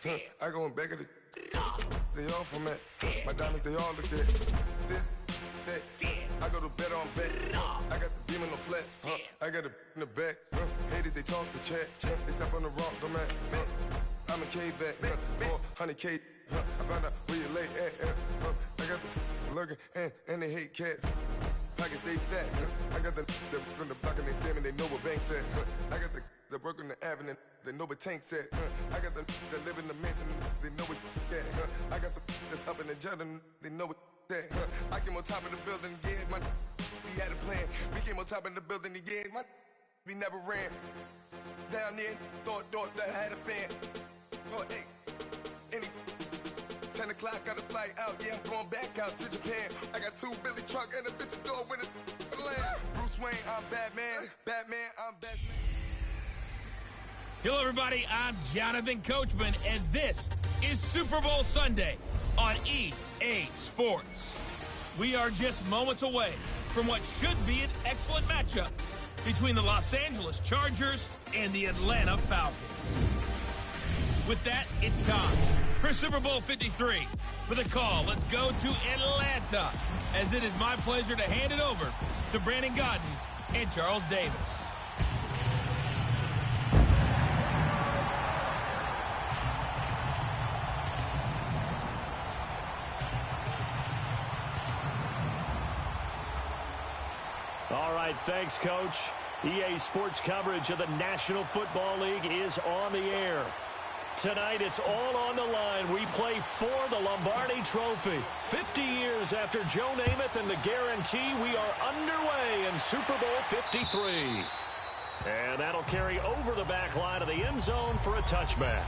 I go in back of the they all from it. My diamonds, they all look at this, that. I go to bed on bed. I got the beam in the flex. I got it in the back. Haters, they talk the chat. They step on the rock, the man. I'm a cave back. 400K. I found out where you lay at. I got the lurking and they hate cats. Pockets stay fat. I got the from the block and they scamming, they know what banks at. I got the work on the avenue, they know what tanks at. I got the that live in the mansion, they know what that. I got some that's up in the Jordan, they know what that. I came on top of the building, yeah, my we had a plan. We came on top of the building, yeah, my we never ran. Down there, thought that I had a fan. Oh, hey, any 10 o'clock, got a flight out, yeah, I'm going back out to Japan. I got 2 Billy truck and a bitch door with a land. Bruce Wayne, I'm Batman, I'm Batman. Hello, everybody, I'm Jonathan Coachman, and this is Super Bowl Sunday on EA Sports. We are just moments away from what should be an excellent matchup between the Los Angeles Chargers and the Atlanta Falcons. With that, it's time for Super Bowl 53. For the call, let's go to Atlanta, as it is my pleasure to hand it over to Brandon Godden and Charles Davis. All right, thanks, Coach. EA Sports coverage of the National Football League is on the air. Tonight, it's all on the line. We play for the Lombardi Trophy. 50 years after Joe Namath and the guarantee, we are underway in Super Bowl 53. And that'll carry over the back line of the end zone for a touchback.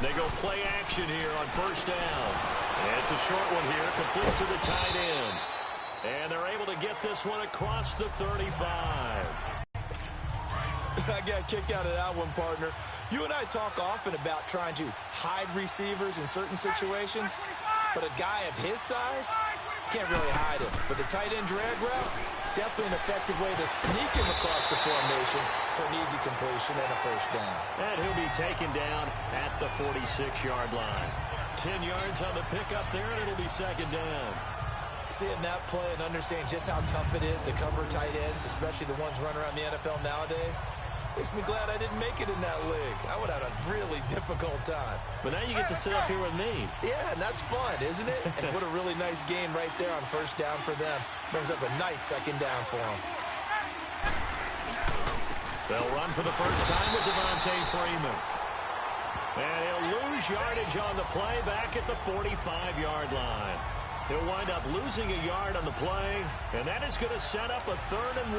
They go play action here on first down. And it's a short one here, complete to the tight end. And they're able to get this one across the 35. I got a kick out of that one, partner. You and I talk often about trying to hide receivers in certain situations, but a guy of his size can't really hide him. But the tight end drag route, definitely an effective way to sneak him across the formation for an easy completion and a first down. And he'll be taken down at the 46-yard line. 10 yards on the pickup there, and it'll be second down. Seeing that play and understanding just how tough it is to cover tight ends, especially the ones running around the NFL nowadays, makes me glad I didn't make it in that league. I would have had a really difficult time. But now you get to sit up here with me. Yeah, and that's fun, isn't it? And what a really nice game right there on first down for them. Brings up a nice second down for them. They'll run for the first time with Devontae Freeman. And he'll lose yardage on the play back at the 45-yard line. He'll wind up losing a yard on the play, and that is going to set up a 3rd and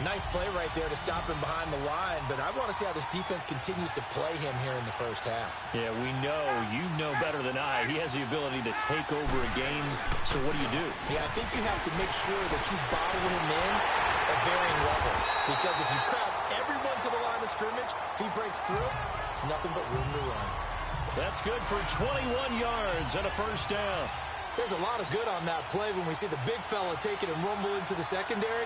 1. Nice play right there to stop him behind the line, but I want to see how this defense continues to play him here in the first half. Yeah, we know. You know better than I. He has the ability to take over a game, so what do you do? Yeah, I think you have to make sure that you bottle him in at varying levels, because if you crowd everyone to the line of scrimmage, if he breaks through, it's nothing but room to run. That's good for 21 yards and a first down. There's a lot of good on that play when we see the big fella take it and rumble into the secondary.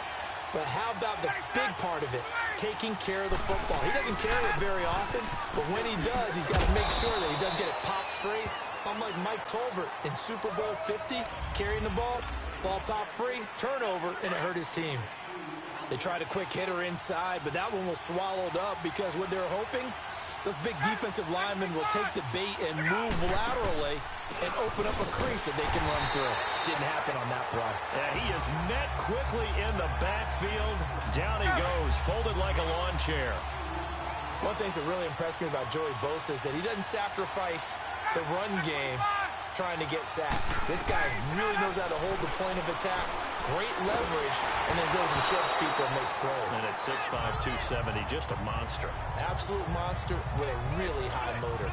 But how about the big part of it, taking care of the football? He doesn't carry it very often, but when he does, he's got to make sure that he doesn't get it popped free. Unlike Mike Tolbert in Super Bowl 50, carrying the ball popped free, turnover, and it hurt his team. They tried a quick hitter inside, but that one was swallowed up because what they're hoping, those big defensive linemen will take the bait and move laterally and open up a crease that they can run through. Didn't happen on that play. Yeah, he is met quickly in the backfield. Down he goes, folded like a lawn chair. One thing that really impressed me about Joey Bosa is that he doesn't sacrifice the run game trying to get sacks. This guy really knows how to hold the point of attack, great leverage, and then goes and chokes people and makes plays. And at 6'5", 270, just a monster. Absolute monster with a really high motor.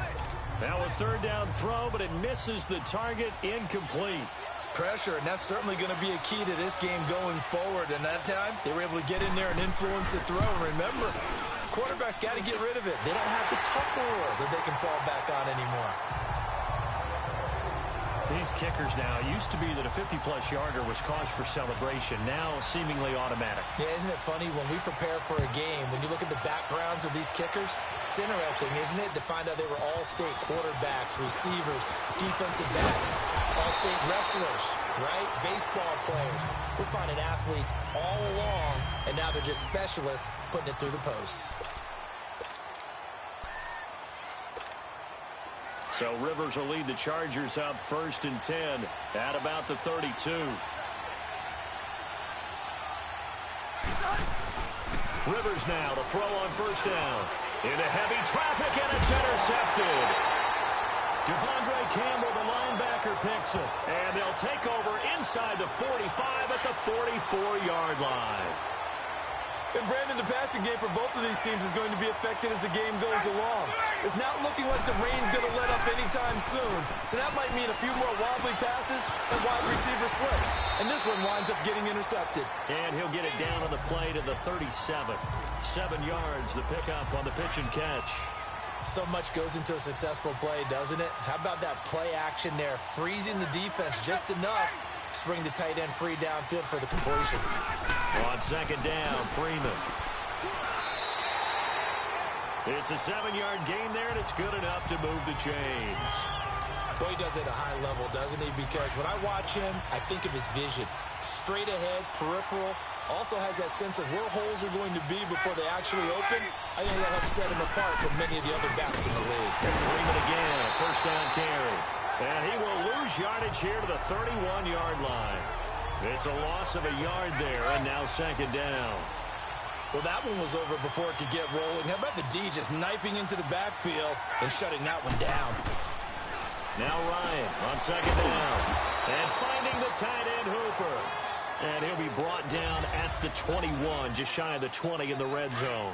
Now a 3rd down throw, but it misses the target, incomplete. Pressure, and that's certainly going to be a key to this game going forward. And that time, they were able to get in there and influence the throw. Remember, quarterbacks got to get rid of it. They don't have the tuck rule that they can fall back on These kickers now, it used to be that a 50-plus yarder was cause for celebration. Now, seemingly automatic. Yeah, isn't it funny? When we prepare for a game, when you look at the backgrounds of these kickers, it's interesting, isn't it, to find out they were all-state quarterbacks, receivers, defensive backs, all-state wrestlers, right? Baseball players. We're finding athletes all along, and now they're just specialists putting it through the posts. So Rivers will lead the Chargers up 1st and 10 at about the 32. Rivers now to throw on 1st down. Into heavy traffic, and it's intercepted. Devondre Campbell, the linebacker, picks it. And they'll take over inside the 45 at the 44-yard line. And Brandon, the passing game for both of these teams is going to be affected as the game goes along. It's not looking like the rain's going to let up anytime soon. So that might mean a few more wobbly passes and wide receiver slips. And this one winds up getting intercepted. And he'll get it down on the play to the 37. 7 yards, the pickup on the pitch and catch. So much goes into a successful play, doesn't it? How about that play action there, freezing the defense just enough to bring the tight end free downfield for the completion. On 2nd down, Freeman. It's a 7-yard gain there, and it's good enough to move the chains. Boy, he does it at a high level, doesn't he? Because when I watch him, I think of his vision. Straight ahead, peripheral. Also has that sense of where holes are going to be before they actually open. I think that helps set him apart from many of the other backs in the league. Freeman again, a 1st down carry. And he will lose yardage here to the 31-yard line. It's a loss of a yard there, and now 2nd down. Well, that one was over before it could get rolling. How about the D just knifing into the backfield and shutting that one down? Now Ryan on 2nd down. And finding the tight end Hooper. And he'll be brought down at the 21, just shy of the 20 in the red zone.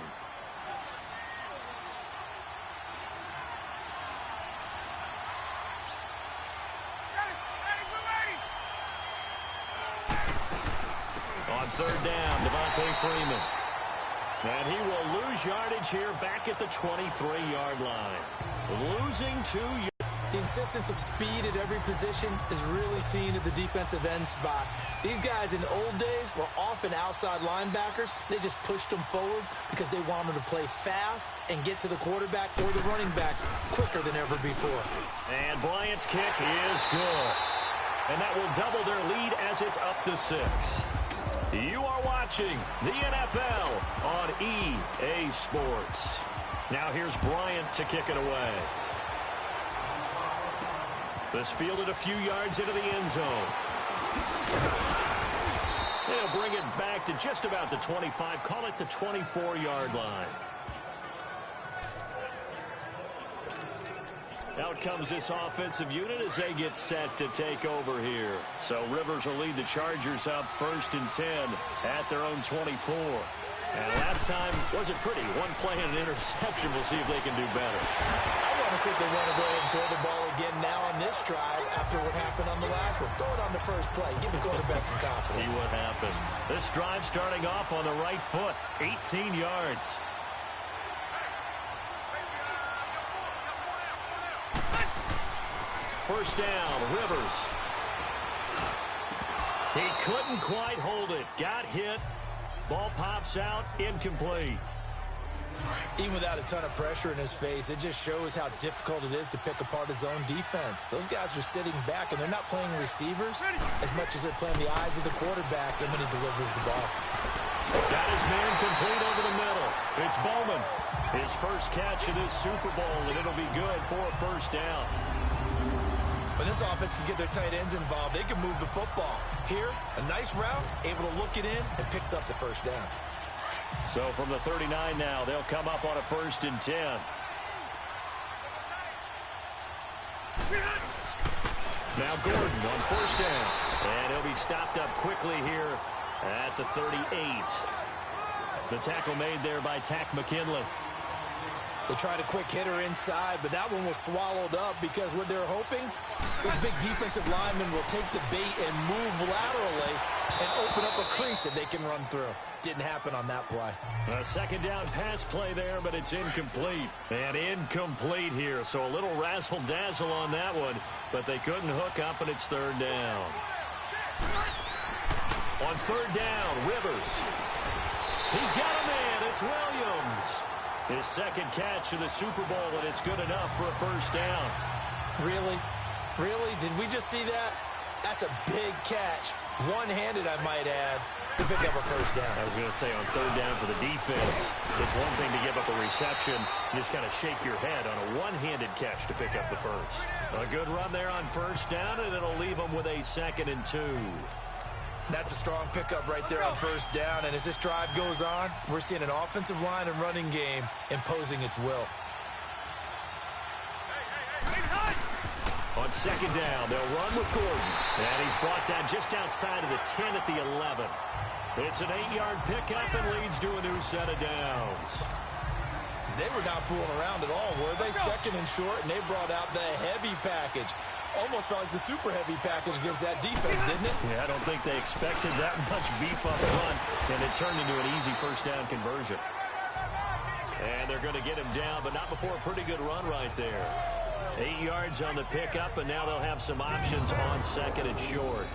On 3rd down, Devontae Freeman. And he will lose yardage here back at the 23-yard line. Losing 2 yards. The insistence of speed at every position is really seen at the defensive end spot. These guys in the old days were often outside linebackers. They just pushed them forward because they wanted to play fast and get to the quarterback or the running backs quicker than ever before. And Bryant's kick is good. And that will double their lead as it's up to 6. You are watching the NFL on EA Sports. Now here's Bryant to kick it away. This fielded a few yards into the end zone. They'll bring it back to just about the 25. Call it the 24-yard line. Out comes this offensive unit as they get set to take over here. So Rivers will lead the Chargers up 1st and 10 at their own 24. And last time wasn't pretty. One play and an interception. We'll see if they can do better. I want to see if they want to go ahead and throw the ball again now on this drive after what happened on the last one. Throw it on the first play. Give the quarterback some confidence. See what happens. This drive starting off on the right foot. 18 yards. First down, Rivers. He couldn't quite hold it. Got hit. Ball pops out, incomplete. Even without a ton of pressure in his face, it just shows how difficult it is to pick apart his own defense. Those guys are sitting back, and they're not playing receivers as much as they're playing the eyes of the quarterback and when he delivers the ball. Got his man complete over the middle. It's Bowman. His first catch of this Super Bowl, and it'll be good for a 1st down. When this offense can get their tight ends involved, they can move the football. Here, a nice route, able to look it in, and picks up the 1st down. So from the 39 now, they'll come up on a 1st and 10. Now Gordon on 1st down. And he'll be stopped up quickly here at the 38. The tackle made there by Tack McKinley. They tried a quick hitter inside, but that one was swallowed up because what they're hoping, those big defensive linemen will take the bait and move laterally and open up a crease that they can run through. Didn't happen on that play. A second down pass play there, but it's incomplete. And incomplete here, so a little razzle-dazzle on that one, but they couldn't hook up, and it's third down. On third down, Rivers. He's got a man. It's Williams. His second catch of the Super Bowl, and it's good enough for a first down. Really? Really? Did we just see that? That's a big catch. One-handed, I might add, to pick up a first down. I was going to say, on third down for the defense, it's one thing to give up a reception. You just kind of shake your head on a one-handed catch to pick up the first. A good run there on first down, and it'll leave them with a 2nd and 2. That's a strong pickup right there on first down. And as this drive goes on, we're seeing an offensive line and running game imposing its will. On second down, they'll run with Gordon. And he's brought down just outside of the 10 at the 11. It's an 8-yard pickup and leads to a new set of downs. They were not fooling around at all, were they? 2nd and short, and they brought out the heavy package. Almost felt like the super heavy package against that defense, didn't it? Yeah, I don't think they expected that much beef up front, and it turned into an easy first down conversion. And they're going to get him down, but not before a pretty good run right there. 8 yards on the pickup, and now they'll have some options on 2nd and short.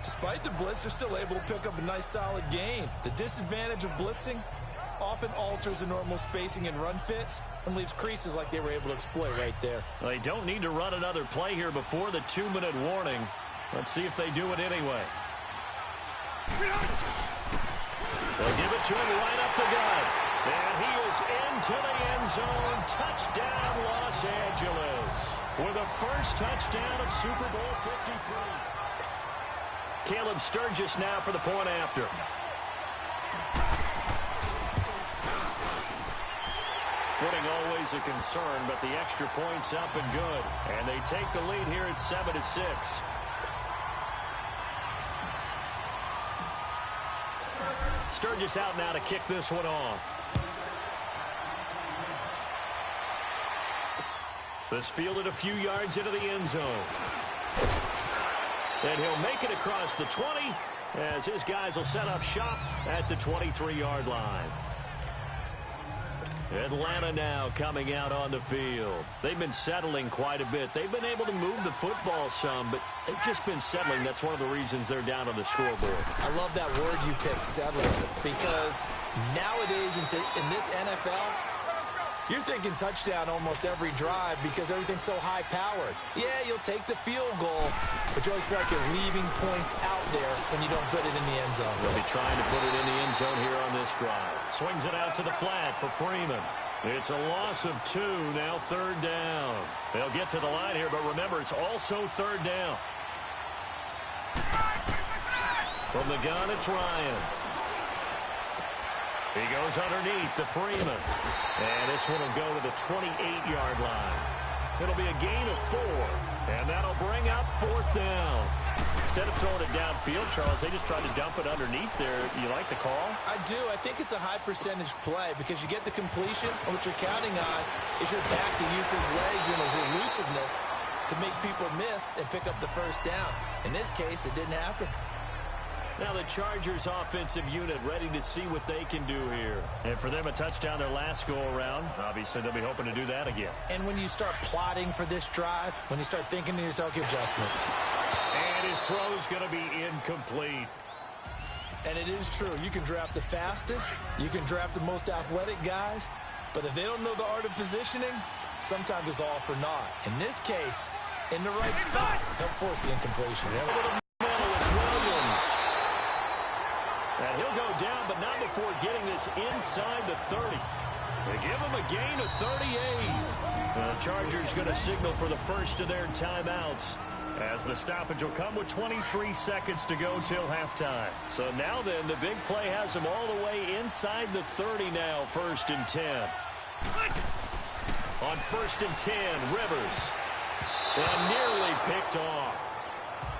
Despite the blitz, they're still able to pick up a nice solid gain. The disadvantage of blitzing often alters the normal spacing and run fits and leaves creases like they were able to exploit right there. Well, they don't need to run another play here before the 2-minute warning. Let's see if they do it anyway. They'll give it to him right up the gut. And he is into the end zone. Touchdown, Los Angeles. With the first touchdown of Super Bowl 53. Caleb Sturgis now for the point after. Footing always a concern, but the extra point's up and good. And they take the lead here at 7-6. Sturgis out now to kick this one off. This fielded a few yards into the end zone. And he'll make it across the 20 as his guys will set up shop at the 23-yard line. Atlanta now coming out on the field. They've been settling quite a bit. They've been able to move the football some, but they've just been settling. That's one of the reasons they're down on the scoreboard. I love that word you picked, settling, because nowadays in this NFL, you're thinking touchdown almost every drive because everything's so high-powered. Yeah, you'll take the field goal, but you always feel like you're leaving points out there when you don't put it in the end zone. They'll be trying to put it in the end zone here on this drive. Swings it out to the flat for Freeman. It's a loss of 2, now third down. They'll get to the line here, but remember, it's also third down. From the gun, it's Ryan. He goes underneath to Freeman. And this one will go to the 28-yard line. It'll be a gain of 4. And that'll bring up fourth down. Instead of throwing it downfield, Charles, they just tried to dump it underneath there. You like the call? I do. I think it's a high-percentage play because you get the completion. And what you're counting on is your back to use his legs and his elusiveness to make people miss and pick up the first down. In this case, it didn't happen. Now the Chargers offensive unit ready to see what they can do here. And for them, a touchdown their last go-around. Obviously, they'll be hoping to do that again. And when you start plotting for this drive, when you start thinking to yourself, adjustments. And his throw's going to be incomplete. And it is true. You can draft the fastest. You can draft the most athletic guys. But if they don't know the art of positioning, sometimes it's all for naught. In this case, in the right spot, help force the incompletion. And he'll go down, but not before getting this inside the 30. They give him a gain of 38. The Chargers going to signal for the first of their timeouts, as the stoppage will come with 23 seconds to go till halftime. So now then, the big play has them all the way inside the 30 now, 1st and 10. On 1st and 10, Rivers. And nearly picked off.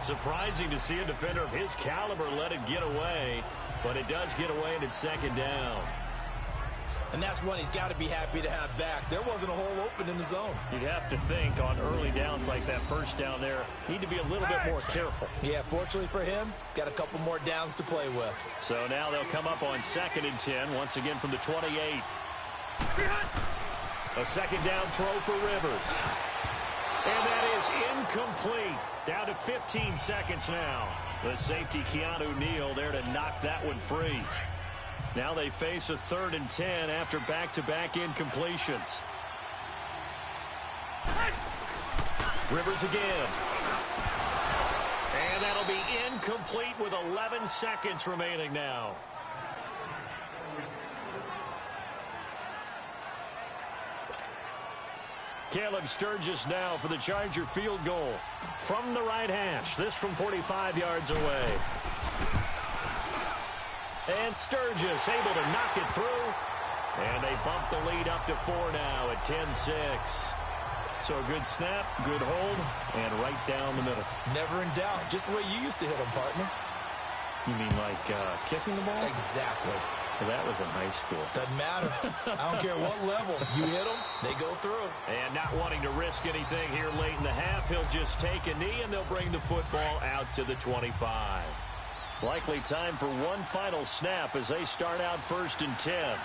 Surprising to see a defender of his caliber let it get away, but it does get away and it's 2nd down. And that's one he's got to be happy to have back. There wasn't a hole open in the zone. You'd have to think on early downs like that first down there, need to be a little bit more careful. Yeah, fortunately for him, got a couple more downs to play with. So now they'll come up on 2nd and 10, once again from the 28. A second down throw for Rivers. And that is incomplete. Down to 15 seconds now. The safety, Keanu Neal, there to knock that one free. Now they face a 3rd and 10 after back-to-back incompletions. Rivers again. And that'll be incomplete with 11 seconds remaining now. Caleb Sturgis now for the Charger field goal from the right hash. This from 45 yards away. And Sturgis able to knock it through. And they bump the lead up to 4 now at 10-6. So a good snap, good hold, and right down the middle. Never in doubt. Just the way you used to hit them, partner. You mean like kicking the ball? Exactly. Well, that was in high school. Doesn't matter. I don't care what level. You hit them, they go through. And not wanting to risk anything here late in the half, he'll just take a knee, and they'll bring the football out to the 25. Likely time for one final snap as they start out 1st and 10.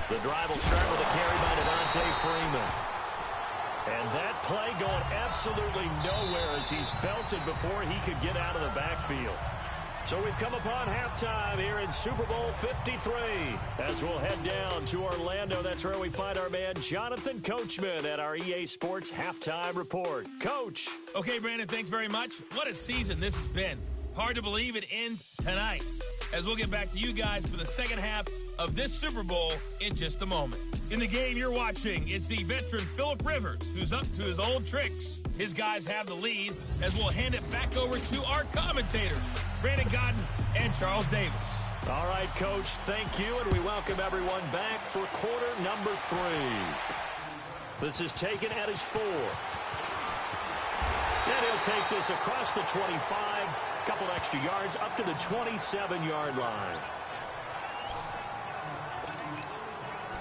The drive will start with a carry by Devontae Freeman. And that play going absolutely nowhere as he's belted before he could get out of the backfield. So we've come upon halftime here in Super Bowl 53. As we'll head down to Orlando, that's where we find our man Jonathan Coachman at our EA Sports Halftime Report. Coach. Okay, Brandon, thanks very much. What a season this has been. Hard to believe it ends tonight. As we'll get back to you guys for the second half of this Super Bowl in just a moment. In the game you're watching, it's the veteran Phillip Rivers who's up to his old tricks. His guys have the lead as we'll hand it back over to our commentators, Brandon Godden and Charles Davis. All right, Coach, thank you, and we welcome everyone back for quarter number 3. This is taken at his 4. And he'll take this across the 25, couple extra yards up to the 27-yard line.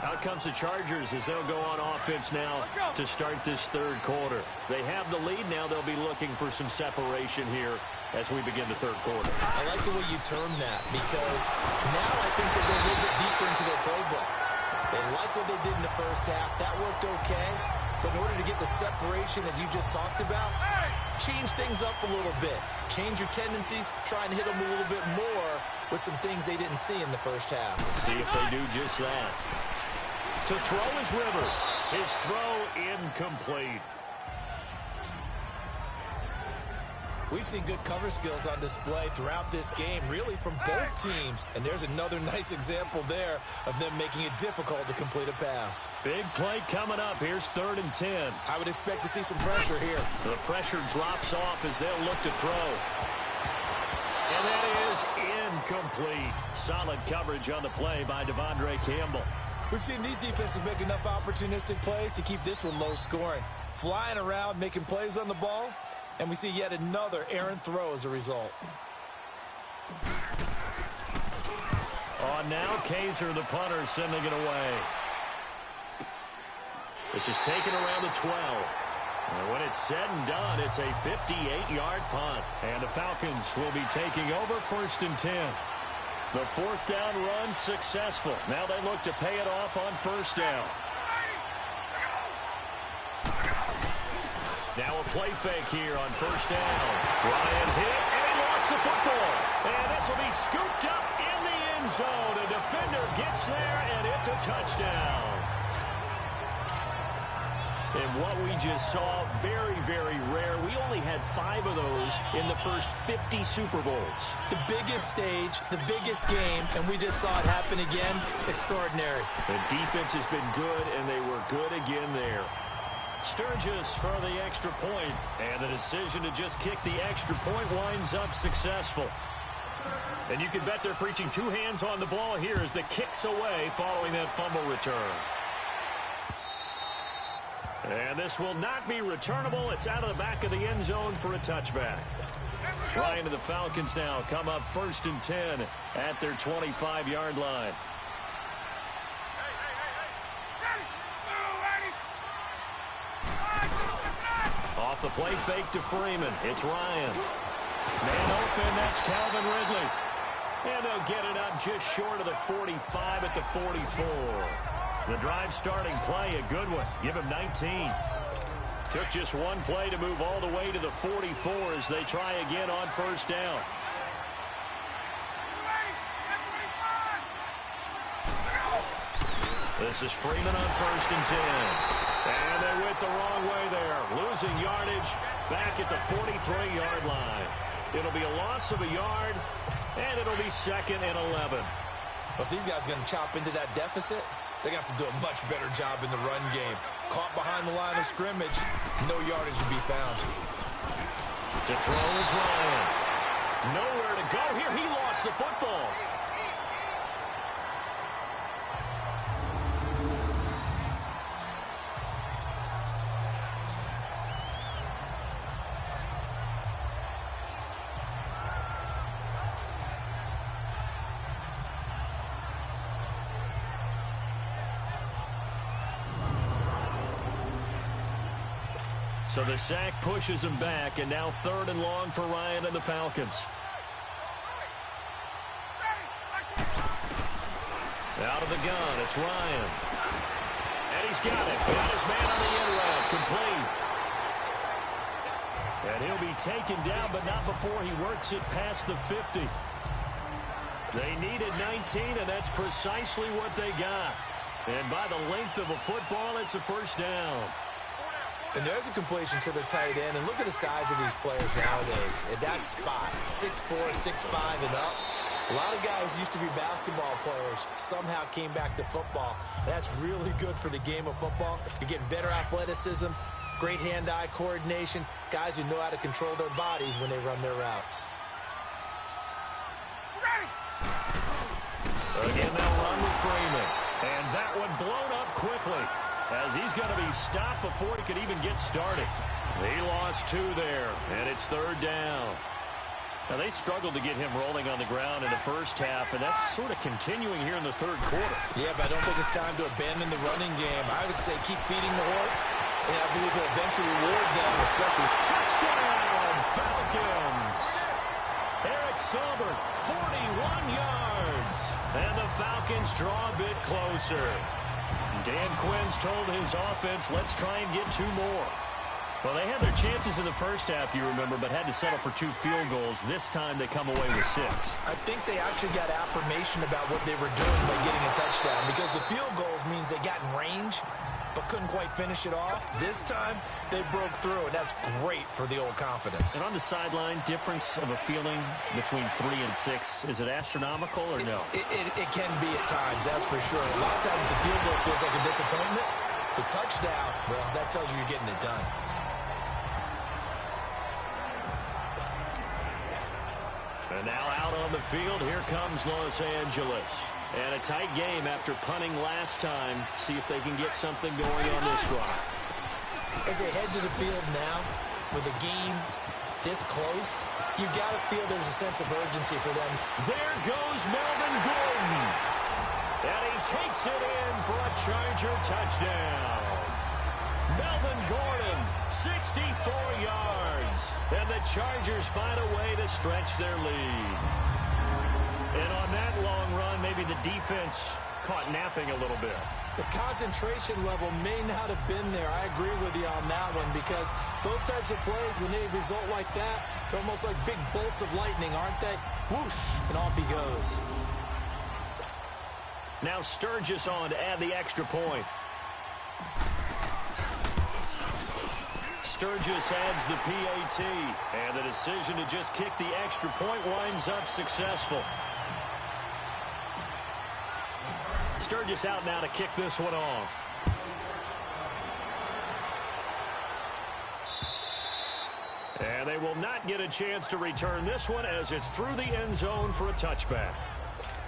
Out comes the Chargers as they'll go on offense now to start this 3rd quarter. They have the lead now. They'll be looking for some separation here as we begin the 3rd quarter. I like the way you term that because now I think they're going a little bit deeper into their playbook. They like what they did in the first half. That worked okay. But in order to get the separation that you just talked about, change things up a little bit. Change your tendencies. Try and hit them a little bit more with some things they didn't see in the first half. See if they do just that. To throw is Rivers. His throw incomplete. We've seen good cover skills on display throughout this game, really from both teams. And there's another nice example there of them making it difficult to complete a pass. Big play coming up. Here's 3rd and 10. I would expect to see some pressure here. The pressure drops off as they'll look to throw. And that is incomplete. Solid coverage on the play by Devondre Campbell. We've seen these defenses make enough opportunistic plays to keep this one low scoring. Flying around, making plays on the ball, and we see yet another errant throw as a result. On now, Kaiser, the punter, sending it away. This is taken around the 12. And when it's said and done, it's a 58-yard punt. And the Falcons will be taking over 1st and 10. The 4th down run successful. Now they look to pay it off on 1st down. Now a play fake here on 1st down. Ryan hit, and he lost the football. And this will be scooped up in the end zone. A defender gets there, and it's a touchdown. And what we just saw, very, very rare. We only had 5 of those in the first 50 Super Bowls. The biggest stage, the biggest game, and we just saw it happen again. Extraordinary. The defense has been good, and they were good again there. Sturgis for the extra point, and the decision to just kick the extra point winds up successful. And you can bet they're preaching 2 hands on the ball here as the kick's away following that fumble return. And this will not be returnable. It's out of the back of the end zone for a touchback. Ryan and the Falcons now come up 1st and 10 at their 25-yard line. Off the play fake to Freeman. It's Ryan. Man open, that's Calvin Ridley. And they'll get it up just short of the 45 at the 44. The drive starting play, a good one. Give him 19. Took just one play to move all the way to the 44 as they try again on 1st down. This is Freeman on 1st and 10. And they went the wrong way there. Losing yardage back at the 43-yard line. It'll be a loss of a yard, and it'll be 2nd and 11. But if these guys are going to chop into that deficit, they got to do a much better job in the run game. Caught behind the line of scrimmage, no yardage to be found. To throw is Ryan. Nowhere to go here. He lost the football. So the sack pushes him back, and now 3rd and long for Ryan and the Falcons. Out of the gun, it's Ryan. And he's got it. Got his man on the end route, complete. And he'll be taken down, but not before he works it past the 50. They needed 19, and that's precisely what they got. And by the length of a football, it's a 1st down. And there's a completion to the tight end. And look at the size of these players nowadays. At that spot, 6'4", 6'5", and up. A lot of guys used to be basketball players, somehow came back to football. That's really good for the game of football. You're getting better athleticism, great hand-eye coordination, guys who know how to control their bodies when they run their routes. Again, they'll run with Freeman. And that one blown up quickly, as he's going to be stopped before he could even get started. He lost 2 there, and it's 3rd down. Now, they struggled to get him rolling on the ground in the first half, and that's sort of continuing here in the 3rd quarter. Yeah, but I don't think it's time to abandon the running game. I would say keep feeding the horse, and I believe he'll eventually reward them, especially. Touchdown, Falcons! Eric Silbert, 41 yards. And the Falcons draw a bit closer. Dan Quinn's told his offense, let's try and get 2 more. Well, they had their chances in the first half, you remember, but had to settle for 2 field goals. This time they come away with 6. I think they actually got affirmation about what they were doing by getting a touchdown, because the field goals means they got in range but couldn't quite finish it off. This time they broke through, and that's great for the old confidence. And on the sideline, difference of a feeling between 3 and 6, is it astronomical or no? It can be at times, that's for sure. A lot of times the field goal feels like a disappointment. The touchdown, well, that tells you you're getting it done. And now out on the field, here comes Los Angeles. And a tight game after punting last time. See if they can get something going on this drive. As they head to the field now, with the game this close, you got to feel there's a sense of urgency for them. There goes Melvin Gordon. And he takes it in for a Charger touchdown. Melvin Gordon, 64 yards. And the Chargers find a way to stretch their lead. And on that long run, maybe the defense caught napping a little bit. The concentration level may not have been there. I agree with you on that one, because those types of plays, when they result like that, they're almost like big bolts of lightning, aren't they? Whoosh, and off he goes. Now Sturgis on to add the extra point. Sturgis adds the PAT, and the decision to just kick the extra point winds up successful. Sturgis out now to kick this one off. And they will not get a chance to return this one, as it's through the end zone for a touchback.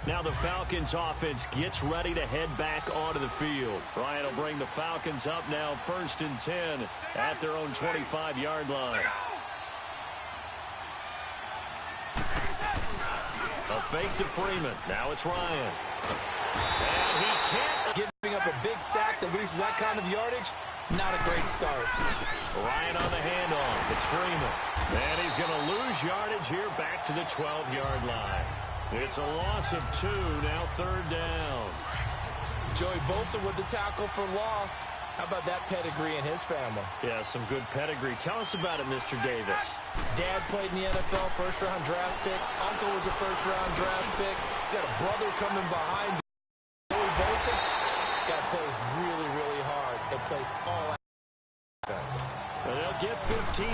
Now the Falcons offense gets ready to head back onto the field. Ryan will bring the Falcons up now 1st and 10 at their own 25-yard line. A fake to Freeman. Now it's Ryan. And he can't. Giving up a big sack that loses that kind of yardage, not a great start. Ryan on the handoff. It's Freeman. And he's going to lose yardage here back to the 12-yard line. It's a loss of 2, now 3rd down. Joey Bosa with the tackle for loss. How about that pedigree in his family? Yeah, some good pedigree. Tell us about it, Mr. Davis. Dad played in the NFL, first-round draft pick. Uncle was a first-round draft pick. He's got a brother coming behind him. Joey Bosa, guy plays really, really hard and plays all offense. Well, they'll get 15.